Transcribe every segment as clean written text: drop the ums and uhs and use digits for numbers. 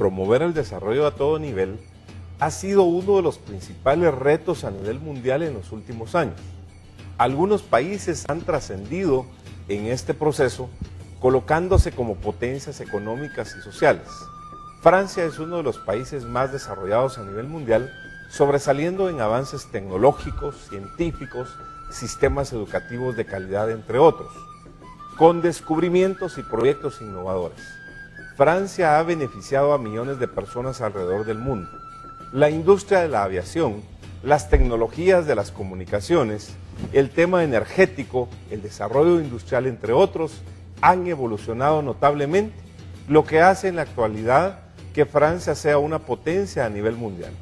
promover el desarrollo a todo nivel ha sido uno de los principales retos a nivel mundial en los últimos años. Algunos países han trascendido en este proceso, colocándose como potencias económicas y sociales. Francia es uno de los países más desarrollados a nivel mundial, sobresaliendo en avances tecnológicos, científicos, sistemas educativos de calidad, entre otros, con descubrimientos y proyectos innovadores. Francia ha beneficiado a millones de personas alrededor del mundo. La industria de la aviación, las tecnologías de las comunicaciones, el tema energético, el desarrollo industrial, entre otros, han evolucionado notablemente, lo que hace en la actualidad que Francia sea una potencia a nivel mundial.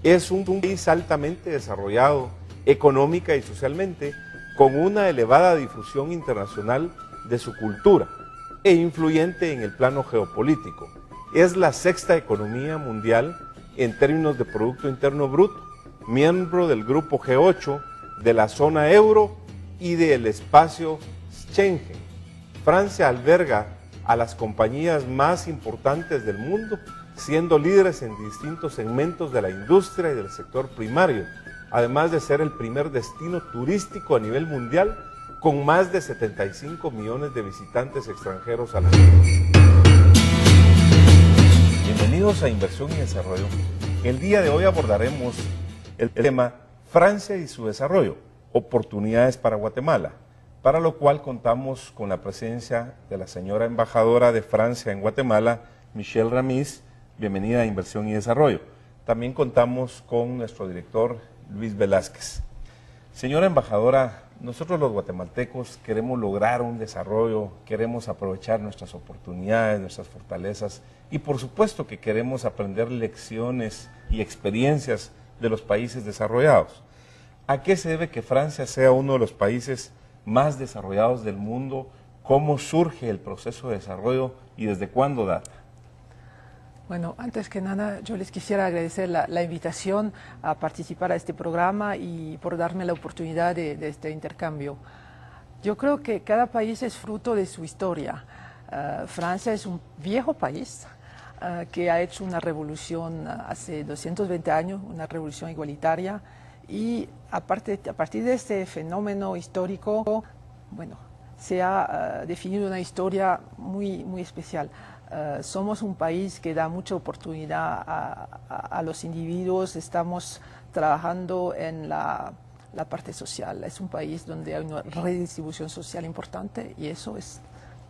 Es un país altamente desarrollado económica y socialmente, con una elevada difusión internacional de su cultura e influyente en el plano geopolítico. Es la sexta economía mundial en términos de Producto Interno Bruto, miembro del Grupo G8, de la zona euro y del espacio Schengen. Francia alberga a las compañías más importantes del mundo, siendo líderes en distintos segmentos de la industria y del sector primario, además de ser el primer destino turístico a nivel mundial, con más de 75 millones de visitantes extranjeros al año. Bienvenidos a Inversión y Desarrollo. El día de hoy abordaremos el tema Francia y su desarrollo, oportunidades para Guatemala, para lo cual contamos con la presencia de la señora embajadora de Francia en Guatemala, Michelle Ramiz. Bienvenida a Inversión y Desarrollo. También contamos con nuestro director, Luis Velázquez. Señora embajadora, nosotros los guatemaltecos queremos lograr un desarrollo, queremos aprovechar nuestras oportunidades, nuestras fortalezas y por supuesto que queremos aprender lecciones y experiencias de los países desarrollados. ¿A qué se debe que Francia sea uno de los países más desarrollados del mundo? ¿Cómo surge el proceso de desarrollo y desde cuándo data? Bueno, antes que nada, yo les quisiera agradecer la invitación a participar a este programa y por darme la oportunidad de este intercambio. Yo creo que cada país es fruto de su historia. Francia es un viejo país que ha hecho una revolución hace 220 años, una revolución igualitaria, y a partir de este fenómeno histórico, bueno, se ha definido una historia muy especial. Somos un país que da mucha oportunidad a los individuos, estamos trabajando en la parte social. Es un país donde hay una redistribución social importante y eso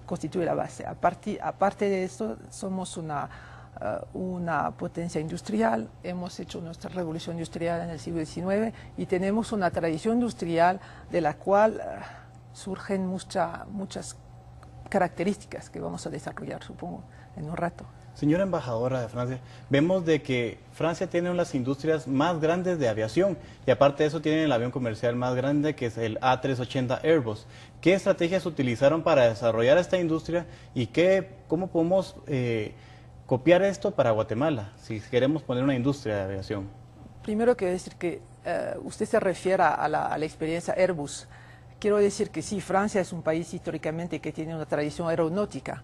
constituye la base. Aparte de esto, somos una potencia industrial, hemos hecho nuestra revolución industrial en el siglo XIX y tenemos una tradición industrial de la cual surgen muchas características que vamos a desarrollar, supongo, en un rato. Señora embajadora de Francia, vemos de que Francia tiene una de las industrias más grandes de aviación y aparte de eso tiene el avión comercial más grande que es el A380 Airbus. ¿Qué estrategias utilizaron para desarrollar esta industria y cómo podemos copiar esto para Guatemala si queremos poner una industria de aviación? Primero quiero decir que usted se refiere a la experiencia Airbus. Quiero decir que sí, Francia es un país históricamente que tiene una tradición aeronáutica,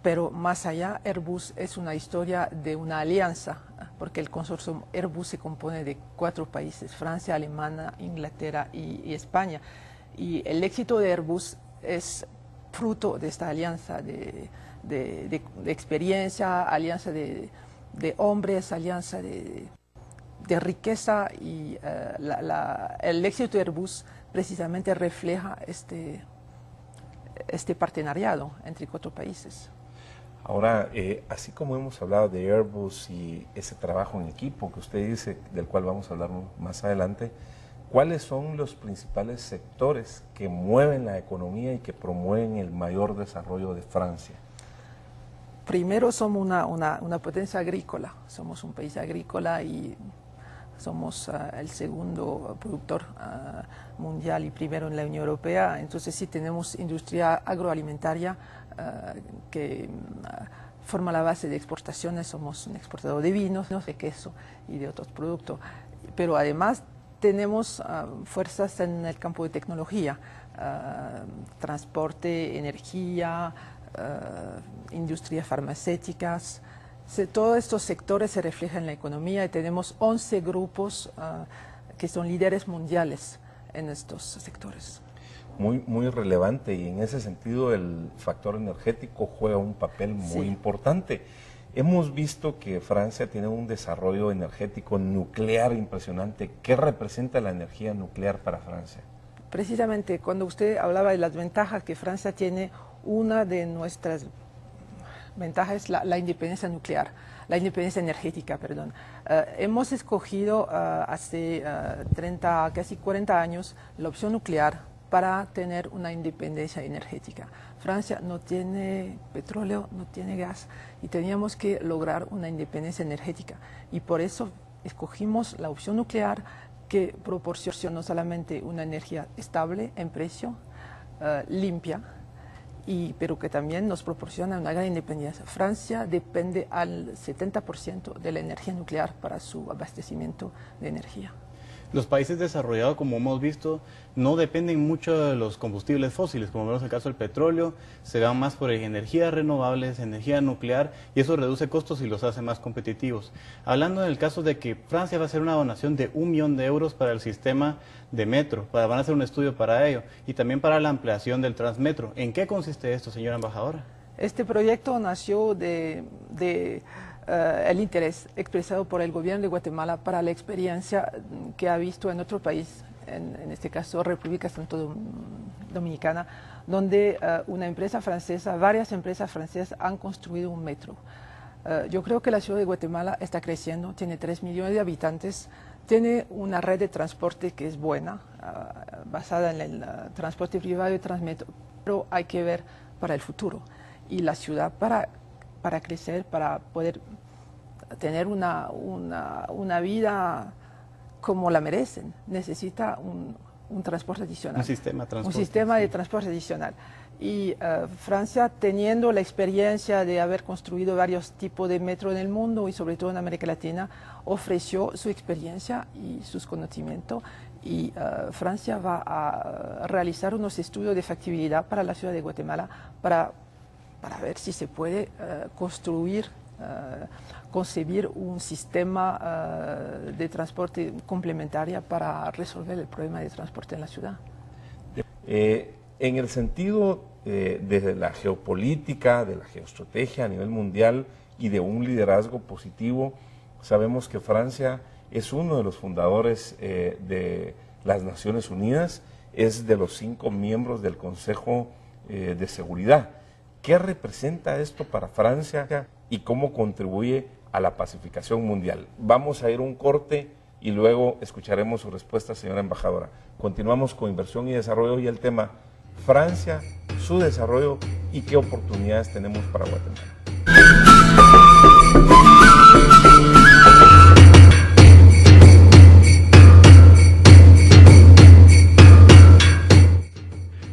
pero más allá, Airbus es una historia de una alianza, porque el consorcio Airbus se compone de 4 países, Francia, Alemania, Inglaterra y España. Y el éxito de Airbus es fruto de esta alianza de experiencia, alianza de hombres, alianza de riqueza, y el éxito de Airbus precisamente refleja este partenariado entre 4 países. Ahora, así como hemos hablado de Airbus y ese trabajo en equipo que usted dice, del cual vamos a hablar más adelante, ¿cuáles son los principales sectores que mueven la economía y que promueven el mayor desarrollo de Francia? Primero, somos una potencia agrícola, somos un país agrícola y somos el segundo productor mundial y primero en la Unión Europea. Entonces sí tenemos industria agroalimentaria que forma la base de exportaciones. Somos un exportador de vinos, de queso y de otros productos. Pero además tenemos fuerzas en el campo de tecnología, transporte, energía, industrias farmacéuticas. Todos estos sectores se reflejan en la economía y tenemos 11 grupos que son líderes mundiales en estos sectores. Muy relevante, y en ese sentido el factor energético juega un papel muy importante. Hemos visto que Francia tiene un desarrollo energético nuclear impresionante. ¿Qué representa la energía nuclear para Francia? Precisamente cuando usted hablaba de las ventajas que Francia tiene, una de nuestras ventajas es la independencia nuclear, la independencia energética, perdón. Hemos escogido hace 30, casi 40 años la opción nuclear para tener una independencia energética. Francia no tiene petróleo, no tiene gas, y teníamos que lograr una independencia energética. Y por eso escogimos la opción nuclear, que proporciona no solamente una energía estable en precio, limpia, pero que también nos proporciona una gran independencia. Francia depende al 70% de la energía nuclear para su abastecimiento de energía. Los países desarrollados, como hemos visto, no dependen mucho de los combustibles fósiles, como vemos en el caso del petróleo, se van más por energías renovables, energía nuclear, y eso reduce costos y los hace más competitivos. Hablando en el caso de que Francia va a hacer una donación de 1 millón de euros para el sistema de metro, van a hacer un estudio para ello, y también para la ampliación del Transmetro. ¿En qué consiste esto, señora embajadora? Este proyecto nació el interés expresado por el gobierno de Guatemala para la experiencia que ha visto en otro país, en este caso República Santo Dominicana, donde una empresa francesa, varias empresas francesas han construido un metro. Yo creo que la ciudad de Guatemala está creciendo, tiene 3 millones de habitantes, tiene una red de transporte que es buena, basada en el transporte privado y Transmetro, pero hay que ver para el futuro. Y la ciudad para crecer, para poder tener una vida como la merecen, necesita un transporte adicional. Un sistema de transporte adicional. Y Francia, teniendo la experiencia de haber construido varios tipos de metro en el mundo y sobre todo en América Latina, ofreció su experiencia y sus conocimientos, y Francia va a realizar unos estudios de factibilidad para la ciudad de Guatemala para ver si se puede concebir un sistema de transporte complementario para resolver el problema de transporte en la ciudad. En el sentido de la geopolítica, de la geoestrategia a nivel mundial y de un liderazgo positivo, sabemos que Francia es uno de los fundadores de las Naciones Unidas, es de los 5 miembros del Consejo de Seguridad. ¿Qué representa esto para Francia y cómo contribuye a la pacificación mundial? Vamos a ir a un corte y luego escucharemos su respuesta, señora embajadora. Continuamos con Inversión y Desarrollo y el tema Francia, su desarrollo y qué oportunidades tenemos para Guatemala.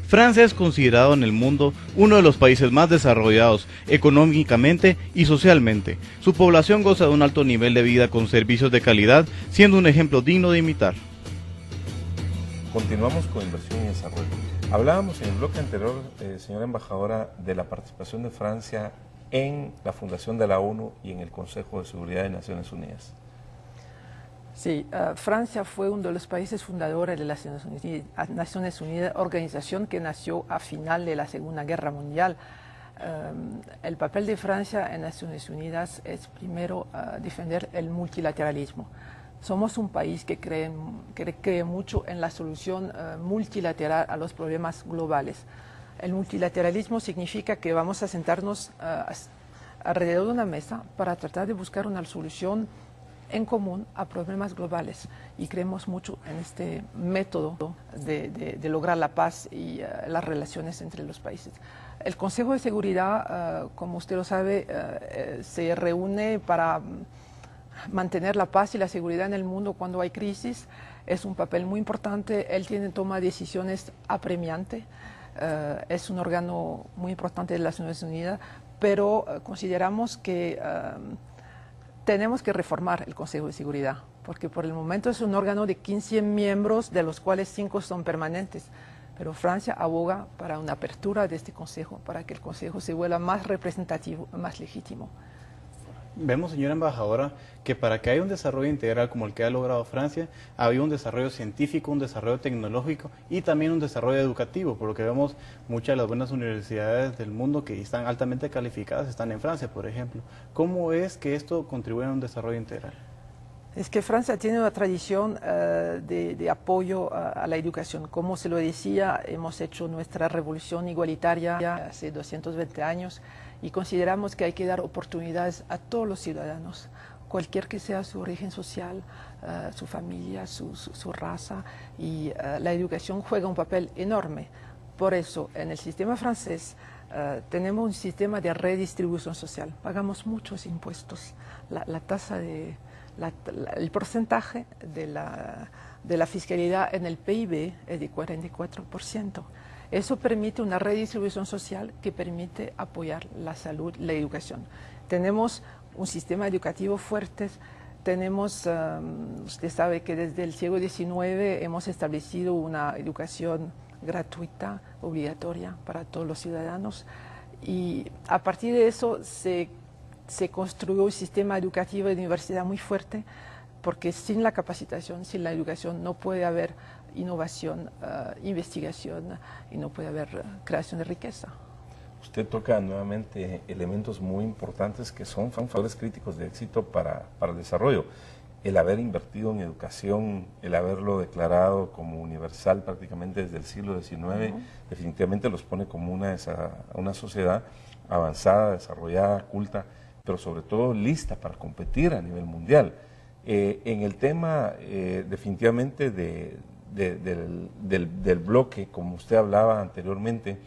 Francia es considerado en el mundo uno de los países más desarrollados económicamente y socialmente. Su población goza de un alto nivel de vida con servicios de calidad, siendo un ejemplo digno de imitar. Continuamos con Inversión y Desarrollo. Hablábamos en el bloque anterior, señora embajadora, de la participación de Francia en la fundación de la ONU y en el Consejo de Seguridad de Naciones Unidas. Sí, Francia fue uno de los países fundadores de las Naciones Unidas, organización que nació a final de la Segunda Guerra Mundial. El papel de Francia en Naciones Unidas es primero defender el multilateralismo. Somos un país que cree mucho en la solución multilateral a los problemas globales. El multilateralismo significa que vamos a sentarnos alrededor de una mesa para tratar de buscar una solución en común a problemas globales, y creemos mucho en este método de lograr la paz y las relaciones entre los países. El Consejo de Seguridad, como usted lo sabe, se reúne para mantener la paz y la seguridad en el mundo cuando hay crisis. Es un papel muy importante, él toma decisiones apremiantes, es un órgano muy importante de las Naciones Unidas, pero consideramos que tenemos que reformar el Consejo de Seguridad, porque por el momento es un órgano de 15 miembros, de los cuales 5 son permanentes. Pero Francia aboga para una apertura de este Consejo, para que el Consejo se vuelva más representativo, más legítimo. Vemos, señora embajadora, que para que haya un desarrollo integral como el que ha logrado Francia, había un desarrollo científico, un desarrollo tecnológico y también un desarrollo educativo, por lo que vemos muchas de las buenas universidades del mundo que están altamente calificadas están en Francia, por ejemplo. ¿Cómo es que esto contribuye a un desarrollo integral? Es que Francia tiene una tradición de apoyo a la educación. Como se lo decía, hemos hecho nuestra revolución igualitaria hace 220 años y consideramos que hay que dar oportunidades a todos los ciudadanos, cualquier que sea su origen social, su familia, su raza, y la educación juega un papel enorme. Por eso, en el sistema francés tenemos un sistema de redistribución social. Pagamos muchos impuestos. La tasa de... el porcentaje de la fiscalidad en el PIB es de 44%. Eso permite una redistribución social que permite apoyar la salud, la educación. Tenemos un sistema educativo fuerte, tenemos, usted sabe que desde el siglo XIX hemos establecido una educación gratuita, obligatoria para todos los ciudadanos, y a partir de eso se construyó un sistema educativo de universidad muy fuerte, porque sin la capacitación, sin la educación, no puede haber innovación, investigación, y no puede haber creación de riqueza. Usted toca nuevamente elementos muy importantes que son factores críticos de éxito para el desarrollo. El haber invertido en educación, el haberlo declarado como universal prácticamente desde el siglo XIX, definitivamente los pone como una sociedad avanzada, desarrollada, culta, pero sobre todo lista para competir a nivel mundial. En el tema definitivamente del bloque, como usted hablaba anteriormente,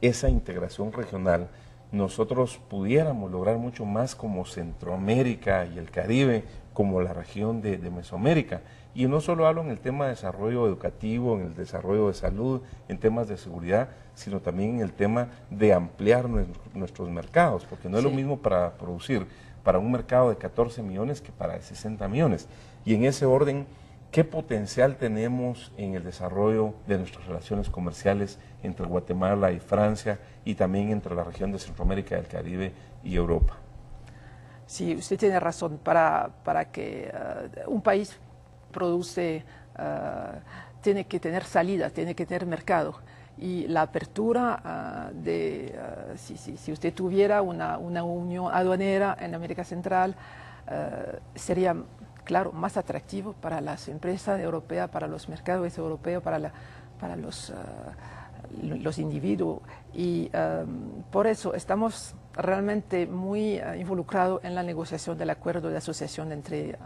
esa integración regional, nosotros pudiéramos lograr mucho más como Centroamérica y el Caribe, como la región de Mesoamérica. Y no solo hablo en el tema de desarrollo educativo, en el desarrollo de salud, en temas de seguridad, sino también en el tema de ampliar nuestros mercados, porque no es lo mismo para producir para un mercado de 14 millones que para 60 millones. Y en ese orden, ¿qué potencial tenemos en el desarrollo de nuestras relaciones comerciales entre Guatemala y Francia y también entre la región de Centroamérica, el Caribe y Europa? Sí, usted tiene razón. Para que un país produce, tiene que tener salida, tiene que tener mercado. Y la apertura si usted tuviera una unión aduanera en América Central, sería, claro, más atractivo para las empresas europeas, para los mercados europeos, para los individuos. Y por eso estamos realmente muy involucrados en la negociación del acuerdo de asociación entre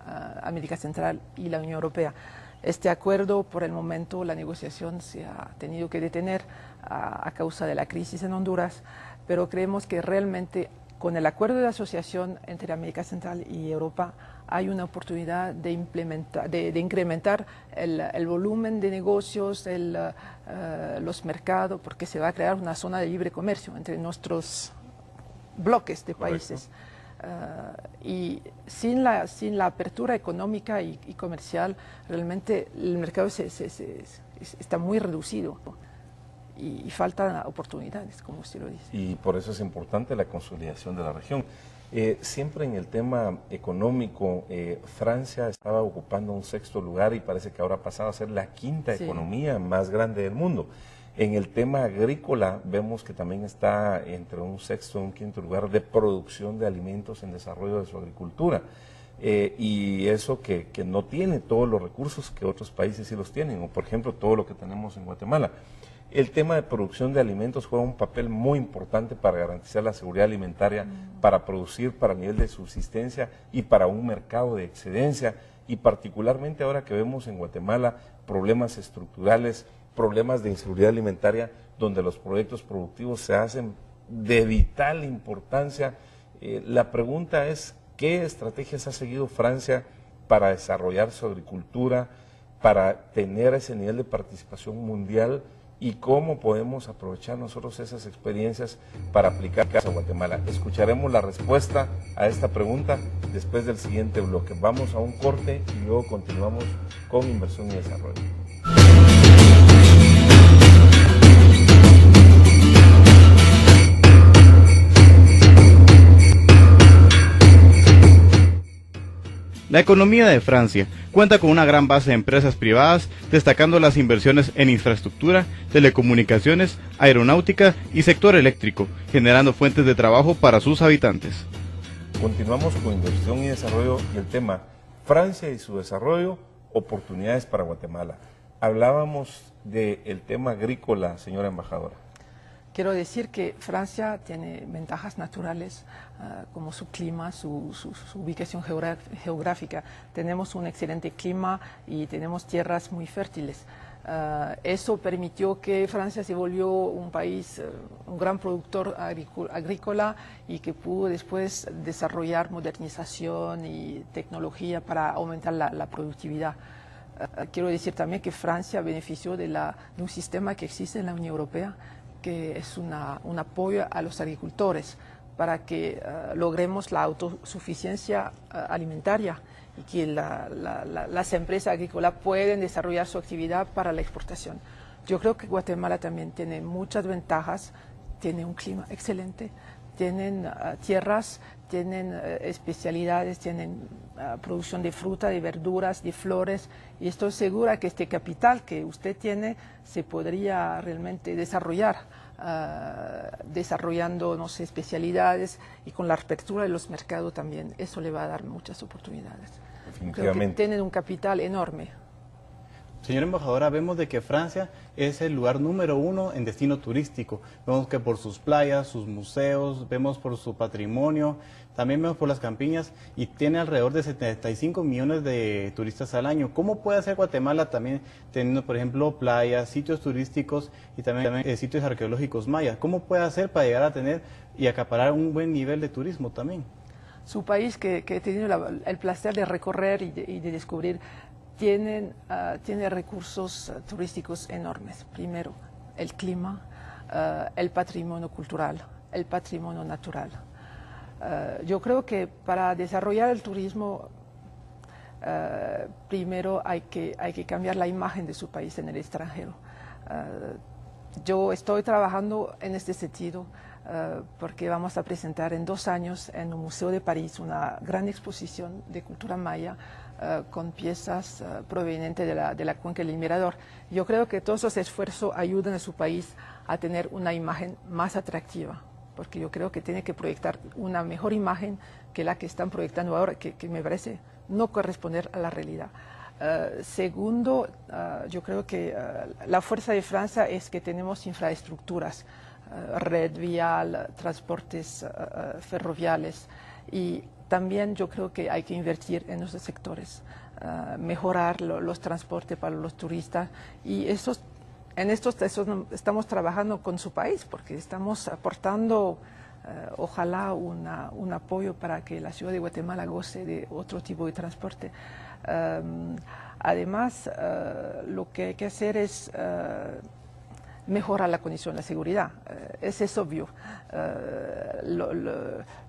América Central y la Unión Europea. Este acuerdo, por el momento, la negociación se ha tenido que detener a causa de la crisis en Honduras, pero creemos que realmente con el acuerdo de asociación entre América Central y Europa hay una oportunidad de incrementar el volumen de negocios, los mercados, porque se va a crear una zona de libre comercio entre nuestros bloques de países. Y sin la apertura económica y comercial, realmente el mercado está muy reducido y faltan oportunidades, como usted lo dice. Y por eso es importante la consolidación de la región. Siempre en el tema económico, Francia estaba ocupando un 6º lugar y parece que ahora ha pasado a ser la 5ª economía más grande del mundo. En el tema agrícola vemos que también está entre un 6º y un 5º lugar de producción de alimentos en desarrollo de su agricultura. Y eso que no tiene todos los recursos que otros países sí los tienen, o por ejemplo todo lo que tenemos en Guatemala. El tema de producción de alimentos juega un papel muy importante para garantizar la seguridad alimentaria, para producir para el nivel de subsistencia y para un mercado de excedencia, y particularmente ahora que vemos en Guatemala problemas estructurales, problemas de inseguridad alimentaria, donde los proyectos productivos se hacen de vital importancia. La pregunta es, ¿qué estrategias ha seguido Francia para desarrollar su agricultura, para tener ese nivel de participación mundial, y cómo podemos aprovechar nosotros esas experiencias para aplicar a Guatemala? Escucharemos la respuesta a esta pregunta después del siguiente bloque. Vamos a un corte y luego continuamos con inversión y desarrollo. La economía de Francia cuenta con una gran base de empresas privadas, destacando las inversiones en infraestructura, telecomunicaciones, aeronáutica y sector eléctrico, generando fuentes de trabajo para sus habitantes. Continuamos con inversión y desarrollo del tema Francia y su desarrollo, oportunidades para Guatemala. Hablábamos del tema agrícola, señora embajadora. Quiero decir que Francia tiene ventajas naturales como su clima, su ubicación geográfica. Tenemos un excelente clima y tenemos tierras muy fértiles. Eso permitió que Francia se volvió un país, un gran productor agrícola y que pudo después desarrollar modernización y tecnología para aumentar la productividad. Quiero decir también que Francia benefició de un sistema que existe en la Unión Europea, que es un apoyo a los agricultores para que logremos la autosuficiencia alimentaria y que las empresas agrícolas pueden desarrollar su actividad para la exportación. Yo creo que Guatemala también tiene muchas ventajas, tiene un clima excelente, tienen tierras, tienen especialidades, tienen producción de fruta, de verduras, de flores, y estoy segura que este capital que usted tiene se podría realmente desarrollar, desarrollando, no sé, especialidades, y con la apertura de los mercados también, eso le va a dar muchas oportunidades. Creo que tienen un capital enorme. Señora embajadora, vemos de que Francia es el lugar número 1 en destino turístico. Vemos que por sus playas, sus museos, vemos por su patrimonio, también vemos por las campiñas, y tiene alrededor de 75 millones de turistas al año. ¿Cómo puede hacer Guatemala también teniendo, por ejemplo, playas, sitios turísticos y también sitios arqueológicos mayas? ¿Cómo puede hacer para llegar a tener y acaparar un buen nivel de turismo también? Su país, que he tenido el placer de recorrer y de descubrir, tiene recursos turísticos enormes. Primero, el clima, el patrimonio cultural, el patrimonio natural. Yo creo que para desarrollar el turismo, primero hay que cambiar la imagen de su país en el extranjero. Yo estoy trabajando en este sentido porque vamos a presentar en 2 años en el Museo de París una gran exposición de cultura maya con piezas provenientes de la cuenca del Mirador. Yo creo que todos esos esfuerzos ayudan a su país a tener una imagen más atractiva, porque yo creo que tiene que proyectar una mejor imagen que la que están proyectando ahora, que me parece no corresponder a la realidad. Segundo, yo creo que la fuerza de Francia es que tenemos infraestructuras, red vial, transportes ferroviarios, y también yo creo que hay que invertir en esos sectores, mejorar los transportes para los turistas, y en estos estamos trabajando con su país porque estamos aportando ojalá un apoyo para que la ciudad de Guatemala goce de otro tipo de transporte. Además, lo que hay que hacer es mejorar la condición de la seguridad. Es obvio.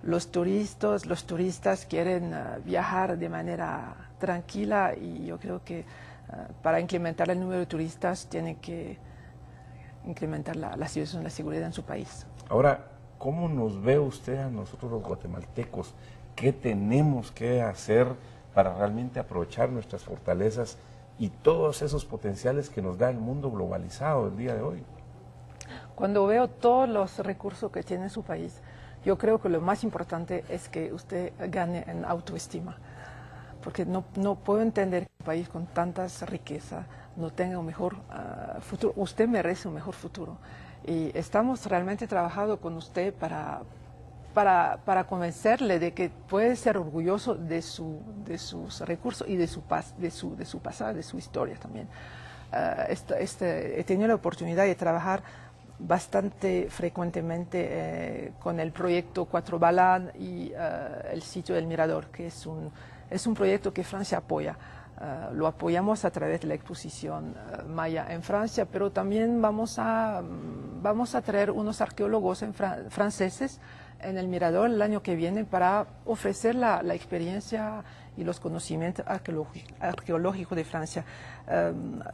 Los turistas quieren viajar de manera tranquila, y yo creo que para incrementar el número de turistas tienen que incrementar la situación de la seguridad en su país. Ahora, ¿cómo nos ve usted a nosotros los guatemaltecos? ¿Qué tenemos que hacer para realmente aprovechar nuestras fortalezas y todos esos potenciales que nos da el mundo globalizado el día de hoy? Cuando veo todos los recursos que tiene su país, yo creo que lo más importante es que usted gane en autoestima, porque no puedo entender que un país con tantas riquezas no tenga un mejor futuro. Usted merece un mejor futuro, y estamos realmente trabajando con usted para convencerle de que puede ser orgulloso de sus recursos y de su pasado, de su historia también. He tenido la oportunidad de trabajar bastante frecuentemente con el proyecto Cuatro Balán y el sitio del Mirador, que es un proyecto que Francia apoya. Lo apoyamos a través de la exposición maya en Francia, pero también vamos a traer unos arqueólogos franceses en el Mirador el año que viene para ofrecer la experiencia y los conocimientos arqueológicos de Francia.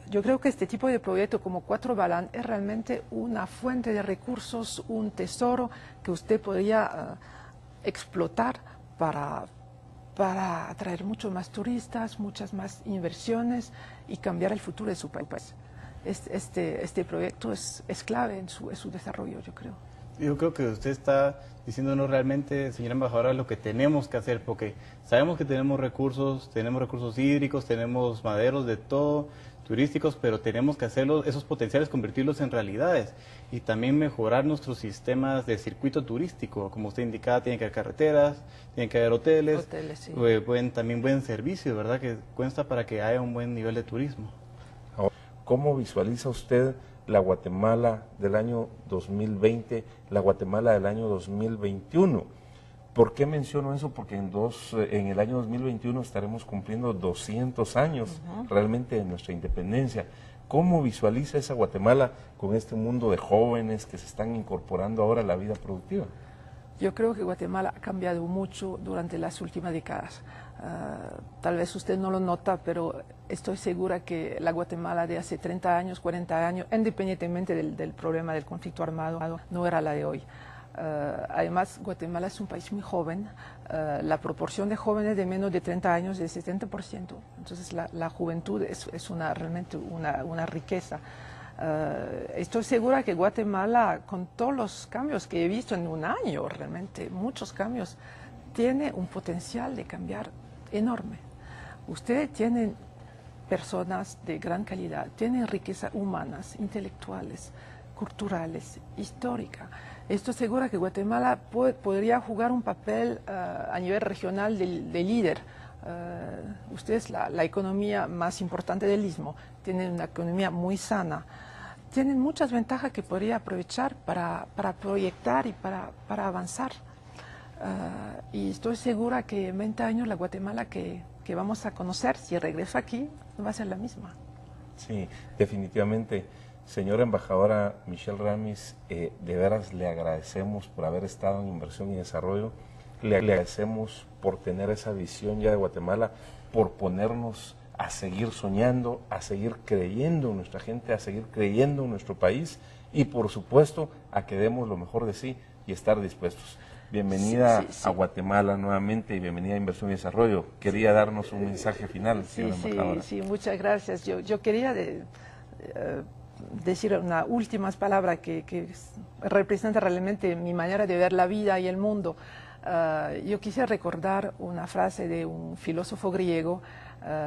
Yo creo que este tipo de proyecto como Cuatro Balán es realmente una fuente de recursos, un tesoro que usted podría explotar para para atraer muchos más turistas, muchas más inversiones y cambiar el futuro de su país. Este proyecto es clave en su desarrollo, yo creo. Yo creo que usted está diciéndonos realmente, señora embajadora, lo que tenemos que hacer, porque sabemos que tenemos recursos hídricos, tenemos maderos de todo, turísticos, pero tenemos que hacerlos, esos potenciales, convertirlos en realidades y también mejorar nuestros sistemas de circuito turístico. Como usted indicaba, tiene que haber carreteras, tiene que haber hoteles, Sí. También buen servicio, ¿verdad? Que cuesta para que haya un buen nivel de turismo. ¿Cómo visualiza usted la Guatemala del año 2020, la Guatemala del año 2021? ¿Por qué menciono eso? Porque en el año 2021 estaremos cumpliendo 200 años realmente de nuestra independencia. ¿Cómo visualiza esa Guatemala con este mundo de jóvenes que se están incorporando ahora a la vida productiva? Yo creo que Guatemala ha cambiado mucho durante las últimas décadas. Tal vez usted no lo nota, pero estoy segura que la Guatemala de hace 30 años, 40 años, independientemente del problema del conflicto armado, no era la de hoy. Además, Guatemala es un país muy joven. La proporción de jóvenes de menos de 30 años es de 70%. Entonces, la juventud es realmente una riqueza. Estoy segura que Guatemala, con todos los cambios que he visto en un año, realmente muchos cambios, tiene un potencial de cambiar enorme. Ustedes tienen personas de gran calidad, tienen riquezas humanas, intelectuales, culturales, histórica. Estoy segura que Guatemala podría jugar un papel a nivel regional de líder. Usted es la economía más importante del Istmo, tienen una economía muy sana, tienen muchas ventajas que podría aprovechar para proyectar y para avanzar. Y estoy segura que en 20 años la Guatemala que vamos a conocer, si regresa aquí, va a ser la misma. Sí, definitivamente. Señora embajadora Michelle Ramis, de veras le agradecemos por haber estado en Inversión y Desarrollo, le agradecemos por tener esa visión ya de Guatemala, por ponernos a seguir soñando, a seguir creyendo en nuestra gente, a seguir creyendo en nuestro país y por supuesto a que demos lo mejor de sí y estar dispuestos. Bienvenida a Guatemala nuevamente y bienvenida a Inversión y Desarrollo. Quería darnos un mensaje final, señora embajadora. Sí, muchas gracias. Yo quería decir unas últimas palabras que representan realmente mi manera de ver la vida y el mundo. Yo quisiera recordar una frase de un filósofo griego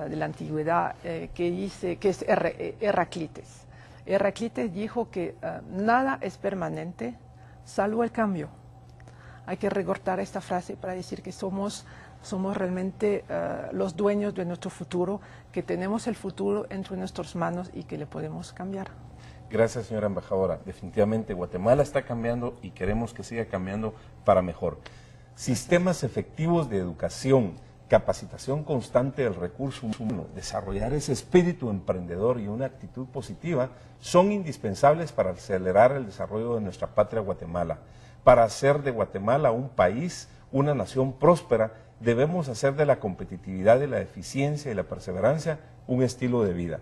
de la antigüedad que es Heraclites. Heraclites dijo que nada es permanente salvo el cambio. Hay que recortar esta frase para decir que somos realmente los dueños de nuestro futuro, que tenemos el futuro entre nuestras manos y que le podemos cambiar. Gracias, señora embajadora. Definitivamente Guatemala está cambiando y queremos que siga cambiando para mejor. Sistemas efectivos de educación, capacitación constante del recurso humano, desarrollar ese espíritu emprendedor y una actitud positiva son indispensables para acelerar el desarrollo de nuestra patria Guatemala. Para hacer de Guatemala un país, una nación próspera, debemos hacer de la competitividad y la eficiencia y la perseverancia un estilo de vida.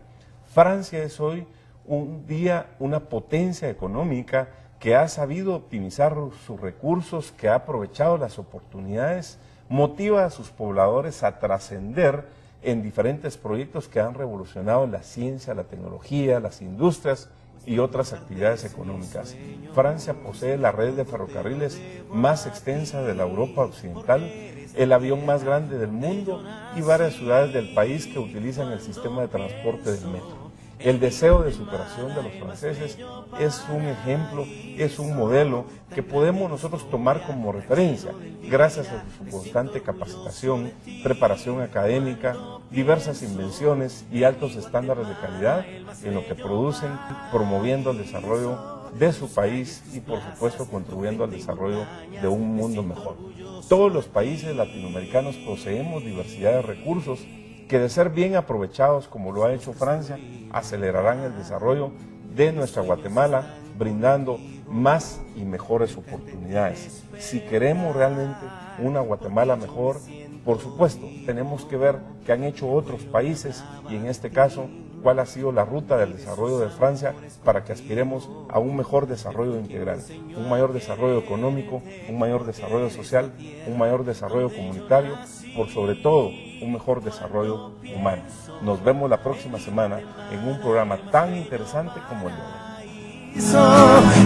Francia es hoy una potencia económica que ha sabido optimizar sus recursos, que ha aprovechado las oportunidades, motiva a sus pobladores a trascender en diferentes proyectos que han revolucionado la ciencia, la tecnología, las industrias y otras actividades económicas. Francia posee la red de ferrocarriles más extensa de la Europa occidental, el avión más grande del mundo y varias ciudades del país que utilizan el sistema de transporte del metro. El deseo de superación de los franceses es un ejemplo, es un modelo que podemos nosotros tomar como referencia, gracias a su constante capacitación, preparación académica, diversas invenciones y altos estándares de calidad en lo que producen, promoviendo el desarrollo de su país y por supuesto contribuyendo al desarrollo de un mundo mejor. Todos los países latinoamericanos poseemos diversidad de recursos que de ser bien aprovechados como lo ha hecho Francia, acelerarán el desarrollo de nuestra Guatemala, brindando más y mejores oportunidades. Si queremos realmente una Guatemala mejor, por supuesto, tenemos que ver qué han hecho otros países y en este caso cuál ha sido la ruta del desarrollo de Francia para que aspiremos a un mejor desarrollo integral, un mayor desarrollo económico, un mayor desarrollo social, un mayor desarrollo comunitario, por sobre todo un mejor desarrollo humano. Nos vemos la próxima semana en un programa tan interesante como el de hoy.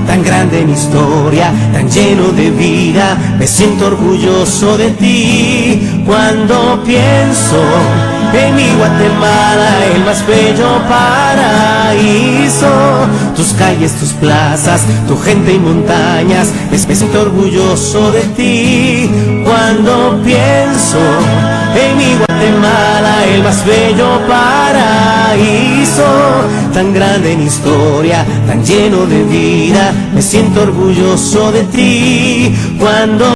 Tan grande en historia, tan lleno de vida, me siento orgulloso de ti. Cuando pienso en mi Guatemala, el más bello paraíso, tus calles, tus plazas, tu gente y montañas, me siento orgulloso de ti. Cuando pienso en mi Guatemala, el más bello paraíso, tan grande en historia, tan lleno de vida, me siento orgulloso de ti. Cuando